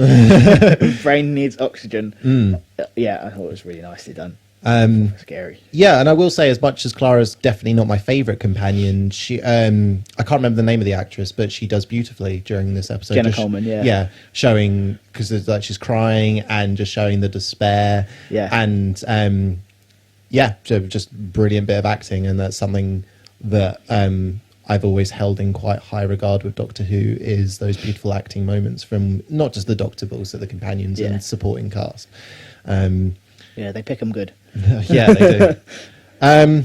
brain needs oxygen. Yeah, I thought it was really nicely done. Scary. Yeah, and I will say, as much as Clara's definitely not my favourite companion, she I can't remember the name of the actress, but she does beautifully during this episode. Jenna Coleman, yeah, showing, because it's like she's crying and just showing the despair. Yeah, and so just brilliant bit of acting, and that's something that I've always held in quite high regard with Doctor Who, is those beautiful acting moments from not just the Doctor, but also the companions and supporting cast. Yeah, they pick them good. Yeah, they do.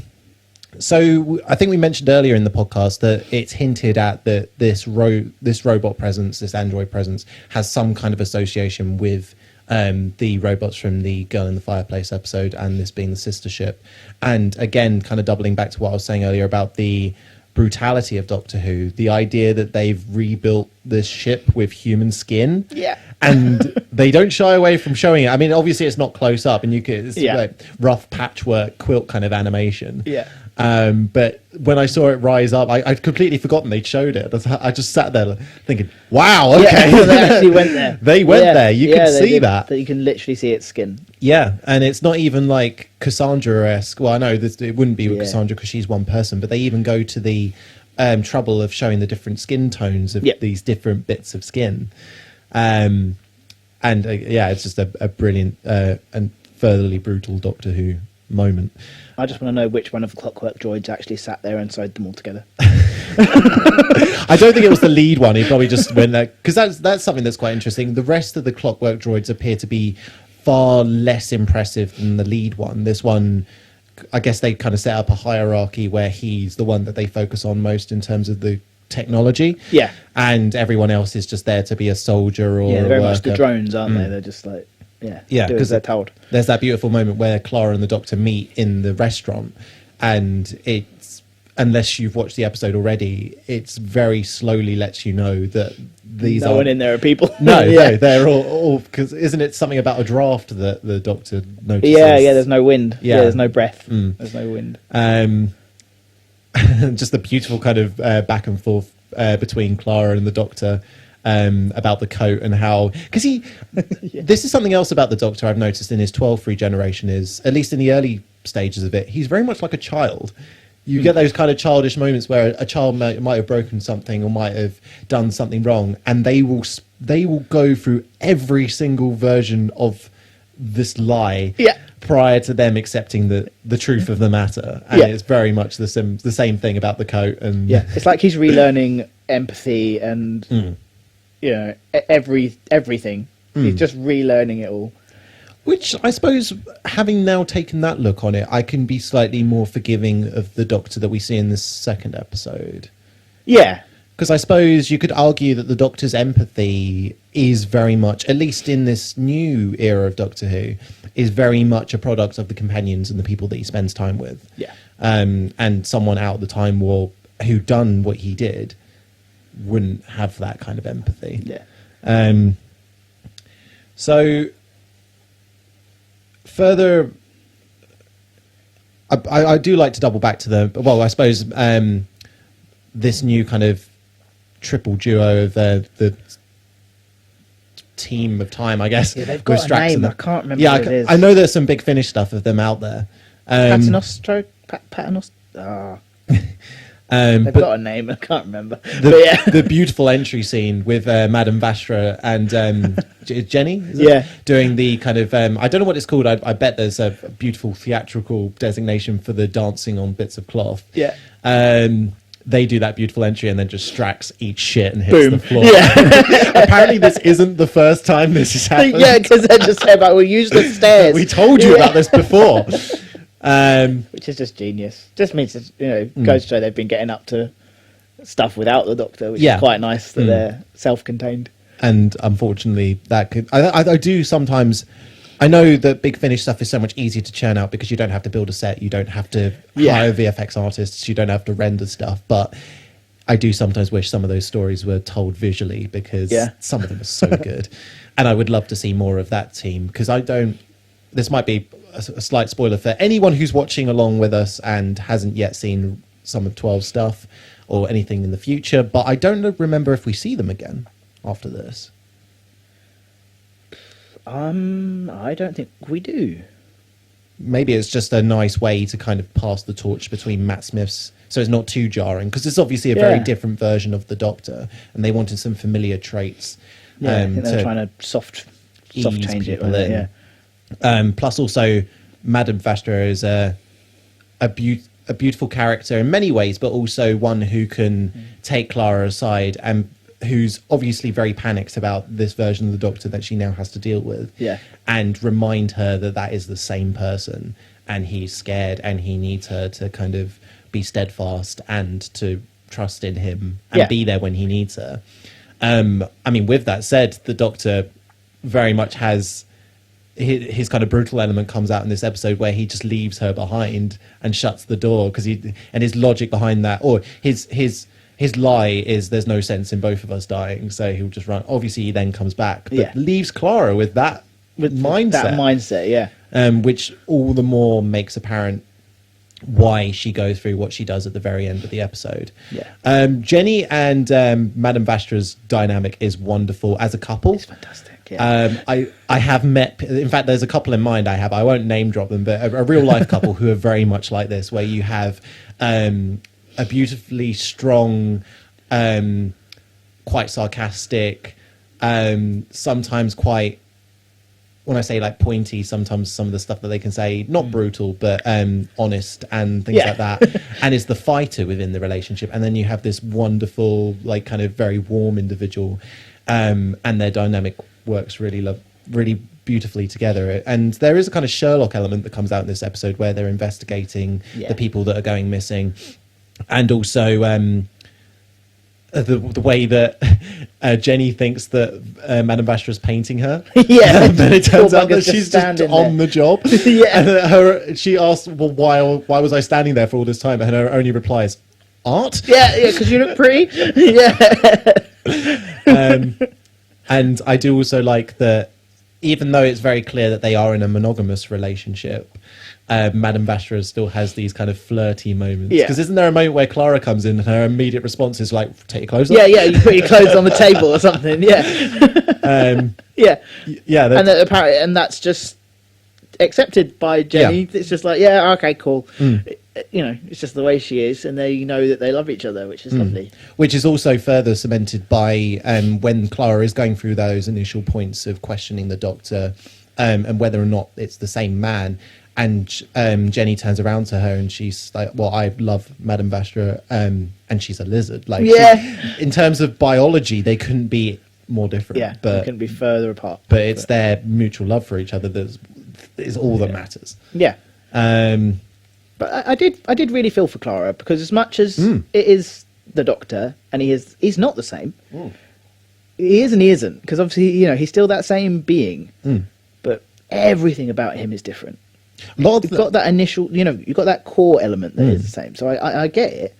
So I think we mentioned earlier in the podcast that it's hinted at that this robot presence, this android presence, has some kind of association with the robots from the Girl in the Fireplace episode, and this being the sister ship. And again, kind of doubling back to what I was saying earlier about the brutality of Doctor Who, the idea that they've rebuilt this ship with human skin. Yeah. And they don't shy away from showing it. I mean, obviously it's not close up, and it's like rough patchwork quilt kind of animation. Yeah. But when I saw it rise up, I'd completely forgotten they'd showed it. I just sat there thinking, wow, okay. Yeah, they actually went there. They went there. You can see that. You can literally see its skin. Yeah, and it's not even like Cassandra-esque. Well, I know it wouldn't be with Cassandra because she's one person, but they even go to the trouble of showing the different skin tones of these different bits of skin. It's just a brilliant and furtherly brutal Doctor Who moment. I just want to know which one of the Clockwork droids actually sat there and sewed them all together. I don't think it was the lead one. He probably just went there, because that's something that's quite interesting. The rest of the Clockwork droids appear to be far less impressive than the lead one. This one, I guess they kind of set up a hierarchy where he's the one that they focus on most in terms of the technology. Yeah. And everyone else is just there to be a soldier or they're a very worker. much the drones, aren't they? They're just like, because they're told. There's that beautiful moment where Clara and the Doctor meet in the restaurant, and it's, unless you've watched the episode already, it's very slowly lets you know that these no one in there are people. No, they're all, because isn't it something about a draft that the Doctor notices? Yeah, there's no wind. Yeah, there's no breath. There's no wind. Just the beautiful kind of back and forth between Clara and the Doctor about the coat, and how, because this is something else about the Doctor I've noticed in his 12th regeneration, is, at least in the early stages of it, he's very much like a child. You get those kind of childish moments where a child might have broken something or might have done something wrong, and they will go through every single version of this lie prior to them accepting the truth of the matter. And it's very much the same thing about the coat. And it's like he's relearning empathy and you know, everything. He's just relearning it all. Which, I suppose, having now taken that look on it, I can be slightly more forgiving of the Doctor that we see in this second episode. Yeah. Because I suppose you could argue that the Doctor's empathy is very much, at least in this new era of Doctor Who, is very much a product of the companions and the people that he spends time with. Yeah. And someone out at the time who done what he did wouldn't have that kind of empathy. Yeah. So further, I do like to double back to I suppose this new kind of triple duo of the team of time, I guess. Yeah, they've got a name. I can't remember what it is. I know there's some Big Finish stuff of them out there. Paternoster? They've got a name. I can't remember. The beautiful entry scene with Madame Vastra and Jenny, doing the kind of I don't know what it's called. I bet there's a beautiful theatrical designation for the dancing on bits of cloth. Yeah. They do that beautiful entry and then just Strax eats shit and hits Boom. the floor. Yeah. Apparently this isn't the first time this has happened. Yeah, because they're just saying about, we'll use the stairs. We told you about this before. Which is just genius. Just means that, goes to show they've been getting up to stuff without the Doctor, which is quite nice that they're self-contained. And unfortunately, that could. I do sometimes. I know that Big Finish stuff is so much easier to churn out because you don't have to build a set, you don't have to hire VFX artists, you don't have to render stuff. But I do sometimes wish some of those stories were told visually because some of them are so good. And I would love to see more of that team because I don't. This might be a slight spoiler for anyone who's watching along with us and hasn't yet seen some of 12 stuff or anything in the future, but I don't remember if we see them again after this. I don't think we do. Maybe it's just a nice way to kind of pass the torch between Matt Smith's, so it's not too jarring, because it's obviously a very different version of the Doctor, and they wanted some familiar traits. Yeah, I think they're trying to soft change it with it. Yeah. Plus, also, Madame Vastra is a beautiful character in many ways, but also one who can take Clara aside and who's obviously very panicked about this version of the Doctor that she now has to deal with, and remind her that that is the same person, and he's scared, and he needs her to kind of be steadfast and to trust in him and be there when he needs her. I mean, with that said, the Doctor very much has his kind of brutal element comes out in this episode where he just leaves her behind and shuts the door because and his logic behind that, or his lie is there's no sense in both of us dying, so he'll just run. Obviously, he then comes back, but leaves Clara with that mindset. That mindset, which all the more makes apparent why she goes through what she does at the very end of the episode. Jenny and Madame Vastra's dynamic is wonderful as a couple. It's fantastic. Yeah. I have met, in fact, there's a couple in mind I won't name drop them, but a real life couple who are very much like this, where you have a beautifully strong, quite sarcastic, sometimes quite, when I say like pointy, sometimes some of the stuff that they can say, not brutal, but honest and things like that. And is the fighter within the relationship. And then you have this wonderful, like kind of very warm individual, and their dynamic works really beautifully together. And there is a kind of Sherlock element that comes out in this episode where they're investigating the people that are going missing. And also the way that Jenny thinks that Madame Vastra is painting her. And then it turns out that she's just on the job. And she asks, well, why was I standing there for all this time? And her only reply is, art? Because you look pretty. And I do also like that, even though it's very clear that they are in a monogamous relationship, Madame Vastra still has these kind of flirty moments. Because isn't there a moment where Clara comes in and her immediate response is like, take your clothes off? You put your clothes on the table or something. And apparently, and that's just accepted by Jenny. It's just like, okay, cool. It's just the way she is, and they know that they love each other, which is lovely. Which is also further cemented by when Clara is going through those initial points of questioning the Doctor, and whether or not it's the same man. And Jenny turns around to her and she's like, well, I love Madame Vastra, and she's a lizard. Like, in terms of biology, they couldn't be more different. But they couldn't be further apart. But it's their mutual love for each other that is all that matters. But I did really feel for Clara, because as much as it is the Doctor, and he's not the same. He is and he isn't, because obviously, he's still that same being. But everything about him is different. You've got that initial, you've got that core element that is the same. So I get it.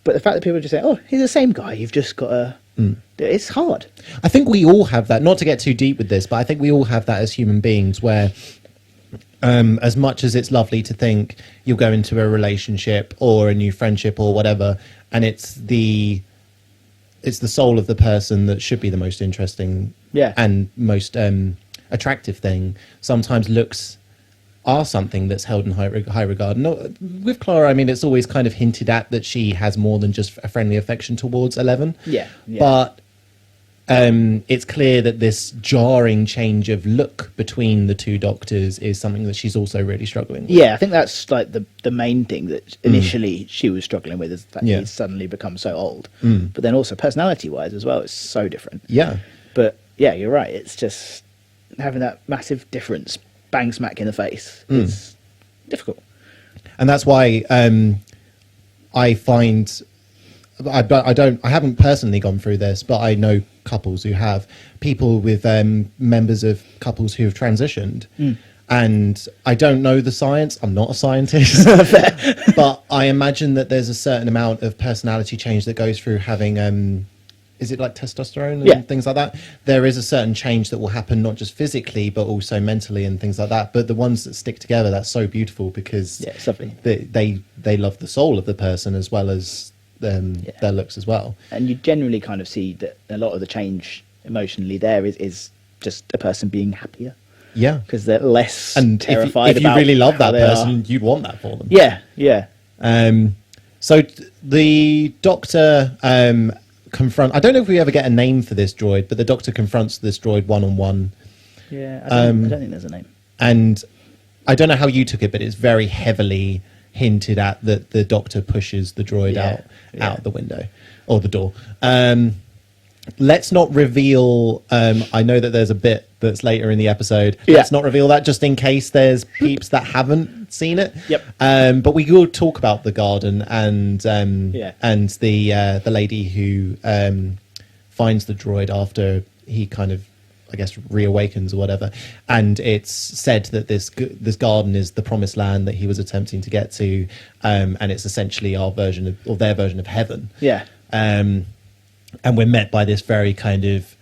But the fact that people just say, "Oh, he's the same guy," you've just got to. It's hard. I think we all have that. Not to get too deep with this, but I think we all have that as human beings, where as much as it's lovely to think you'll go into a relationship or a new friendship or whatever, and it's the soul of the person that should be the most interesting and most attractive thing. Sometimes looks are something that's held in high regard. Not with Clara. I mean, it's always kind of hinted at that she has more than just a friendly affection towards Eleven. Yeah. But it's clear that this jarring change of look between the two doctors is something that she's also really struggling with. Yeah, I think that's like the main thing that initially she was struggling with, is that he's suddenly become so old. But then also personality-wise as well, it's so different. Yeah. But yeah, you're right. It's just having that massive difference bang smack in the face is difficult. And that's why I find I haven't personally gone through this, but I know couples who have, people with members of couples who have transitioned. And I don't know the science. I'm not a scientist, but I imagine that there's a certain amount of personality change that goes through having is it like testosterone and things like that? There is a certain change that will happen, not just physically, but also mentally and things like that. But the ones that stick together, that's so beautiful, because it's lovely. They love the soul of the person as well as their looks as well. And you generally kind of see that a lot of the change emotionally there is just a person being happier. Yeah. Because they're less and terrified if you about really love how that they person, are. you'd want that for them. Yeah. So the doctor I don't know if we ever get a name for this droid, but the doctor confronts this droid one-on-one. Yeah, I don't think there's a name. And I don't know how you took it, but it's very heavily hinted at that the doctor pushes the droid out the window or the door. Let's not reveal. I know that there's a bit that's later in the episode. Let's not reveal that, just in case there's peeps that haven't seen it. Yep. But we will talk about the garden and the lady who finds the droid after he kind of, I guess, reawakens or whatever. And it's said that this garden is the promised land that he was attempting to get to, and it's essentially our version of, or their version of heaven. Yeah. And we're met by this very kind of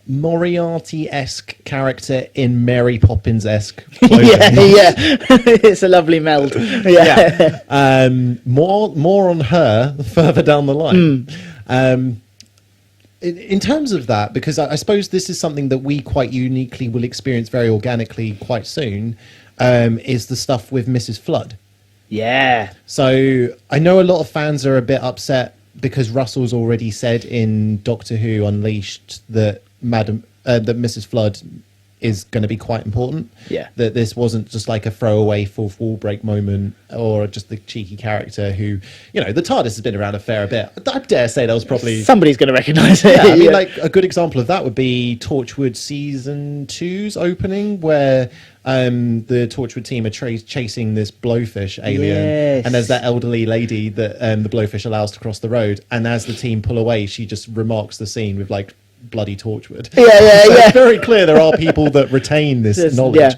Moriarty-esque character in Mary Poppins-esque clothing. yeah. It's a lovely meld. Yeah. More on her further down the line. In terms of that, because I suppose this is something that we quite uniquely will experience very organically quite soon, is the stuff with Mrs. Flood. Yeah. So I know a lot of fans are a bit upset because Russell's already said in Doctor Who Unleashed that that Mrs. Flood is going to be quite important. Yeah. That this wasn't just like a throwaway fourth wall break moment or just the cheeky character who, the TARDIS has been around a fair bit. I dare say that was probably... Somebody's going to recognise it. Yeah, I mean, like, a good example of that would be Torchwood Season 2's opening, where the Torchwood team are chasing this blowfish alien. Yes. And there's that elderly lady that the blowfish allows to cross the road. And as the team pull away, she just remarks the scene with, like, bloody Torchwood. So it's very clear there are people that retain this knowledge.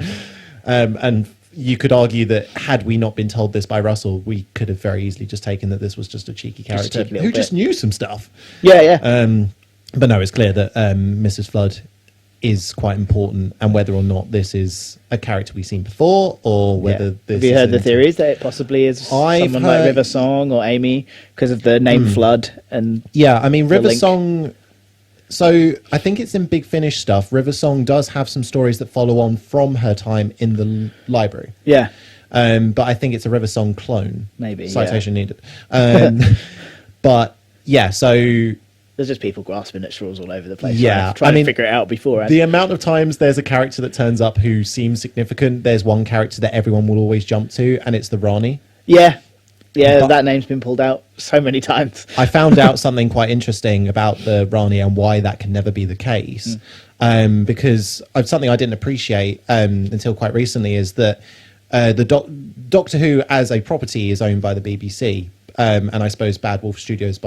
And you could argue that had we not been told this by Russell, we could have very easily just taken that this was just a cheeky character who just knew some stuff. But no, it's clear that Mrs. Flood is quite important, and whether or not this is a character we've seen before or whether this have you heard the theories that it possibly is someone like River Song or Amy because of the name Flood? And I mean, River Song... So I think it's in Big Finish stuff. River Song does have some stories that follow on from her time in the library. Yeah. But I think it's a River Song clone. Maybe. Citation needed. But yeah, so... There's just people grasping at straws all over the place. Yeah. Trying to figure it out beforehand. The amount of times there's a character that turns up who seems significant, there's one character that everyone will always jump to, and it's the Rani. Yeah. Yeah, that name's been pulled out so many times. I found out something quite interesting about the Rani and why that can never be the case. Because something I didn't appreciate until quite recently is that the Doctor Who as a property is owned by the BBC, and I suppose Bad Wolf Studios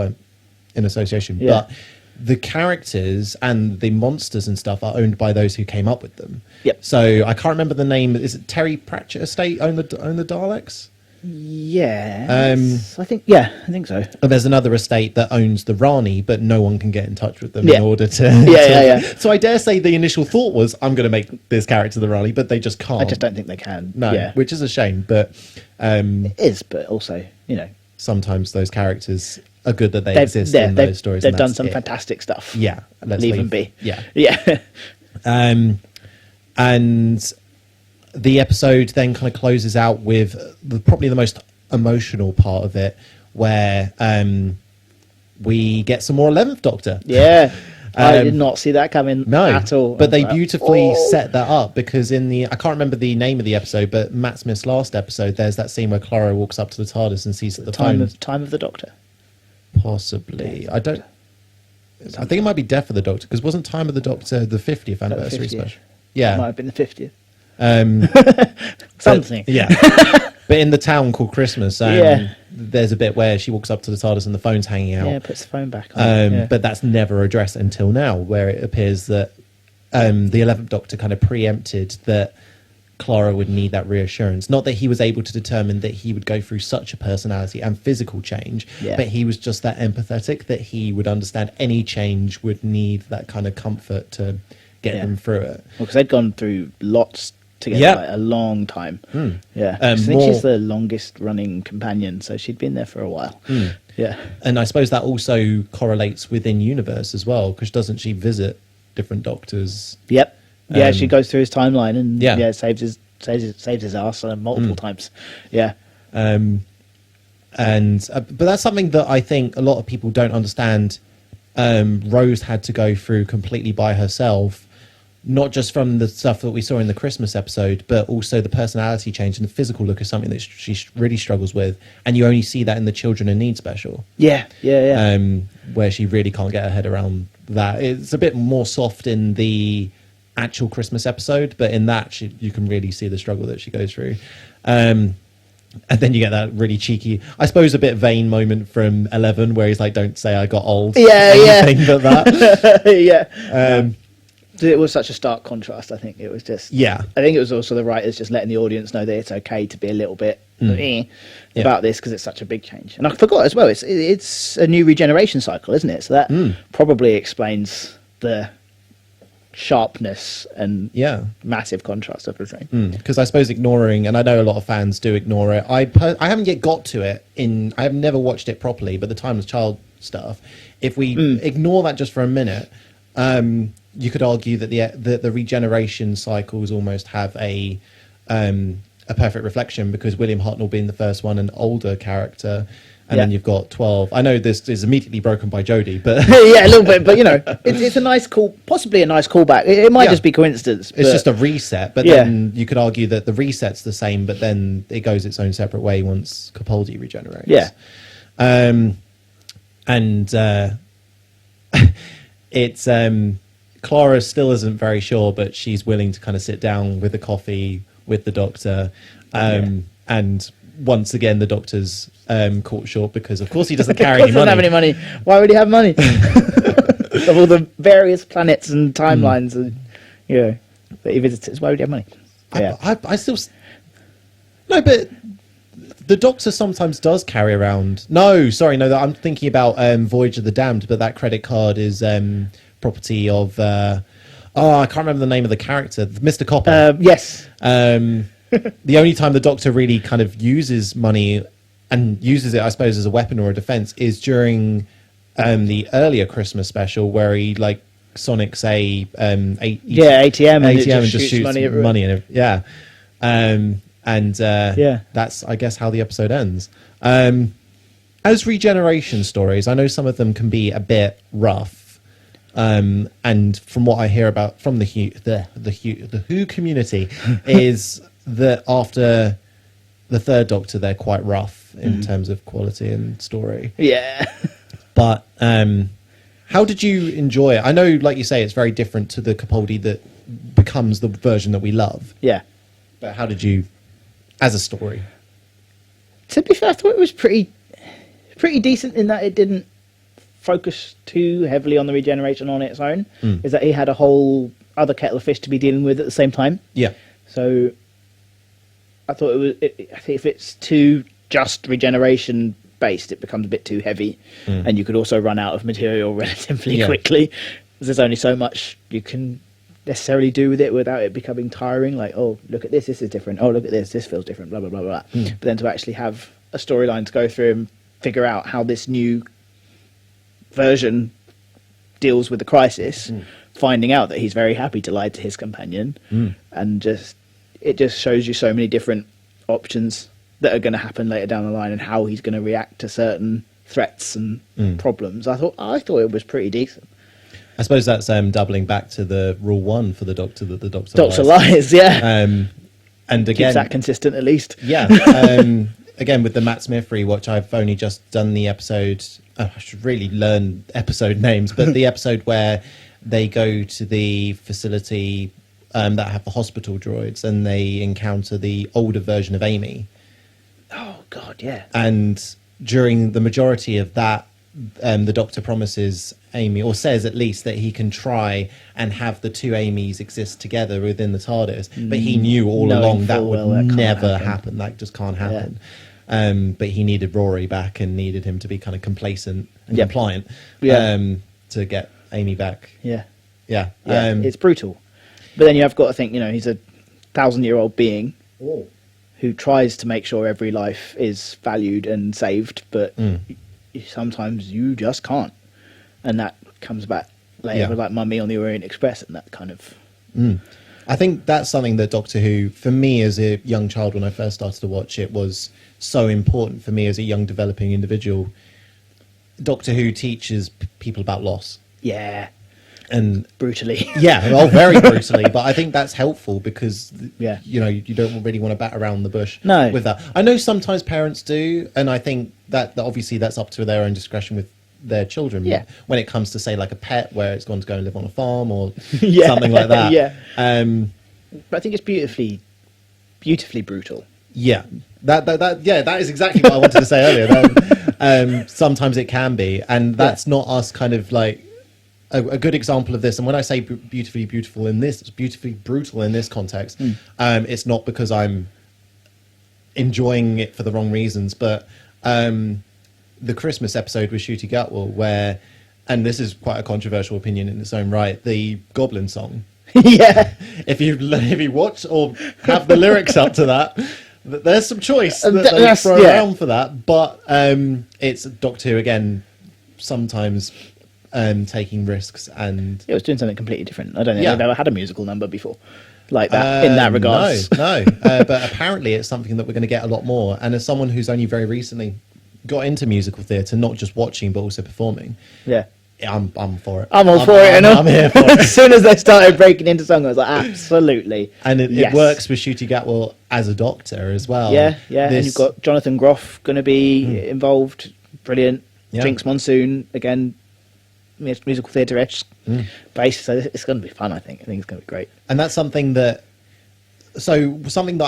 in association. Yeah. But the characters and the monsters and stuff are owned by those who came up with them. Yep. So I can't remember the name. Is it Terry Pratchett Estate own the Daleks? Yeah. I think so. And there's another estate that owns the Rani, but no one can get in touch with them Yeah. in order to. Yeah. So I dare say the initial thought was, I'm going to make this character the Rani, but they just can't. I just don't think they can. No, Yeah. which is a shame. But It is, but also, sometimes those characters are good that they exist in those stories. They've and done that's some it. fantastic stuff. Yeah, Leave them be. Yeah. Yeah. And the episode then kind of closes out with probably the most emotional part of it, where we get some more 11th Doctor. Yeah. I did not see that coming No, at all. but they I was like, beautifully "Oh." set that up, because I can't remember the name of the episode, but Matt Smith's last episode, there's that scene where Clara walks up to the TARDIS and sees that the phone. Time of the Doctor. Possibly. I think it might be Death of the Doctor, because wasn't Time of the Doctor the 50th anniversary 50th. special? It Yeah. might have been the 50th. But- Something. yeah. But in the town called Christmas, Yeah. there's a bit where she walks up to the TARDIS and the phone's hanging out. Yeah, puts the phone back on. Yeah. But that's never addressed until now, where it appears that the 11th Doctor kind of preempted that Clara would need that reassurance. Not that he was able to determine that he would go through such a personality and physical change, Yeah. but he was just that empathetic that he would understand any change would need that kind of comfort to get Yeah. them through it. Because they'd gone through lots together, Yeah. like a long time. Yeah. I think more- she's the longest running companion, so she'd been there for a while. Yeah. And I suppose that also correlates within universe as well, because doesn't she visit different doctors? Yep. Yeah, she goes through his timeline and Yeah. saves his ass multiple times. Yeah. But that's something that I think a lot of people don't understand. Rose had to go through completely by herself, not just from the stuff that we saw in the Christmas episode, but also the personality change and the physical look is something that she really struggles with. And you only see that in the Children in Need special. Yeah. Where she really can't get her head around that. It's a bit more soft in the actual Christmas episode, but in that you can really see the struggle that she goes through. And then you get that really cheeky, I suppose a bit vain moment from 11 where he's like, don't say I got old. Yeah. Anything but that. Yeah. It was such a stark contrast. I think it was just. Yeah. I think it was also the writers just letting the audience know that it's okay to be a little bit about this because it's such a big change. And I forgot as well. It's a new regeneration cycle, isn't it? So that probably explains the sharpness and massive contrast of the train. Because I suppose ignoring, and I know a lot of fans do ignore it. I haven't yet got to it. I have never watched it properly, but the Timeless Child stuff. If we ignore that just for a minute. You could argue that the regeneration cycles almost have a perfect reflection, because William Hartnell being the first one, an older character, and then you've got 12. I know this is immediately broken by Jodie, but yeah, a little bit, but it's a nice possibly a nice callback. It might just be coincidence. It's just a reset. But then you could argue that the reset's the same, but then it goes its own separate way once Capaldi regenerates. Yeah, it's Clara still isn't very sure, but she's willing to kind of sit down with a coffee with the Doctor. And once again, the Doctor's caught short because, of course, he doesn't carry any money. Doesn't have any money. Why would he have money? Of all the various planets and timelines, that he visits, why would he have money? I still... No, but the Doctor sometimes does carry around... No, I'm thinking about Voyage of the Damned, but that credit card is property of... I can't remember the name of the character. Mr. Copper. Yes. The only time the Doctor really kind of uses money and uses it, I suppose, as a weapon or a defense is during the earlier Christmas special, where he sonics ATM and just shoots money in it. That's, I guess, how the episode ends. As regeneration stories, I know some of them can be a bit rough. And from what I hear about from the Who community is that after the third Doctor, they're quite rough in terms of quality and story. Yeah. But how did you enjoy it? I know, like you say, it's very different to the Capaldi that becomes the version that we love. Yeah. But how did you, as a story? To be fair, I thought it was pretty decent in that it didn't focus too heavily on the regeneration on its own. Is that he had a whole other kettle of fish to be dealing with at the same time. Yeah. So I thought I think if it's too just regeneration based, it becomes a bit too heavy, and you could also run out of material relatively quickly. There's only so much you can necessarily do with it without it becoming tiring. Like, oh, look at this is different. Oh, look at this feels different. Blah blah blah blah. But then to actually have a storyline to go through and figure out how this new version deals with the crisis, finding out that he's very happy to lie to his companion, and it just shows you so many different options that are going to happen later down the line and how he's going to react to certain threats and problems. I thought it was pretty decent. I suppose that's doubling back to the rule 1 for the Doctor, that the Doctor lies, yeah. And again, keeps that consistent at least. Yeah. Again, with the Matt Smith rewatch, I've only just done the episode. I should really learn episode names, but the episode where they go to the facility that have the hospital droids and they encounter the older version of Amy. Oh God, yeah. And during the majority of that, the Doctor promises Amy, or says at least, that he can try and have the two Amys exist together within the TARDIS. But he knew all along that would never happen. That just can't happen. Yeah. But he needed Rory back and needed him to be kind of complacent and compliant to get Amy back. Yeah. Yeah. It's brutal. But then you have got to think, he's a 1,000-year-old being who tries to make sure every life is valued and saved, but sometimes you just can't. And that comes back later with like Mummy on the Orient Express and that kind of... I think that's something that Doctor Who, for me as a young child when I first started to watch it, was so important for me as a young developing individual. Doctor Who teaches people about loss. Yeah. And brutally. Yeah, well, very brutally. But I think that's helpful because, you don't really want to bat around the bush no. with that. I know sometimes parents do, and I think that obviously that's up to their own discretion with their children. Yeah. When it comes to, say, like a pet where it's gone to go and live on a farm or something like that. Yeah. But I think it's beautifully brutal. Yeah. That is exactly what I wanted to say earlier. Sometimes it can be, and that's not us kind of like... A good example of this, and when I say beautifully beautiful in this, it's beautifully brutal in this context. It's not because I'm enjoying it for the wrong reasons, but the Christmas episode with Shooty Gatwell, where, and this is quite a controversial opinion in its own right, the Goblin song. Yeah. If you watch or have the lyrics up to that, there's some choice that they throw around for that, but it's Doctor Who again, sometimes. Taking risks, and it was doing something completely different. I don't think I've ever had a musical number before like that in that regard. No. But apparently it's something that we're going to get a lot more. And as someone who's only very recently got into musical theatre, not just watching but also performing, I'm for it. I'm all for it. I'm here for it. As soon as they started breaking into song, I was like, absolutely. And it works with Shooty Gatwell as a Doctor as well. Yeah. And you've got Jonathan Groff going to be involved. Brilliant. Jinx Monsoon again. Musical theatre-esque base, so it's going to be fun. I think it's going to be great. And that's something that I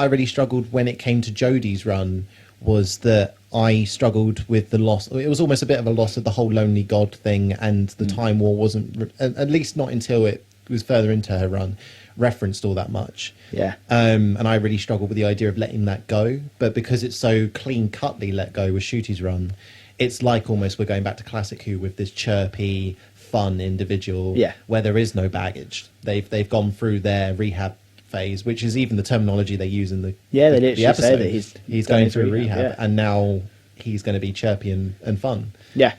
really struggled when it came to Jodie's run, was that I struggled with the loss. It was almost a bit of a loss of the whole Lonely God thing, and the Time War wasn't, at least not until it was further into her run, referenced all that much. Yeah. And I really struggled with the idea of letting that go, but because it's so clean-cutly let go with Shooty's run, it's like almost we're going back to classic Who with this chirpy, fun individual where there is no baggage. They've gone through their rehab phase, which is even the terminology they use in the they literally episode. say that he's going through rehab and now he's going to be chirpy and fun. Yeah.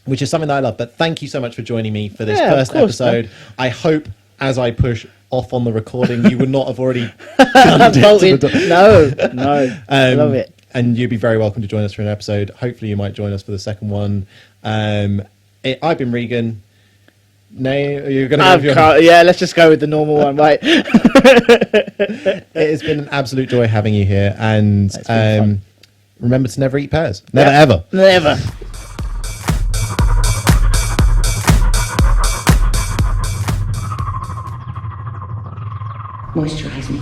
Which is something that I love. But thank you so much for joining me for this first episode. Man. I hope as I push off on the recording, you would not have already done it. No. I love it. And you'd be very welcome to join us for an episode. Hopefully you might join us for the second one. I've been Regan. Nay, are you going to let's just go with the normal one, right? It has been an absolute joy having you here. And remember to never eat pears. Never, ever. Never. Moisturize me.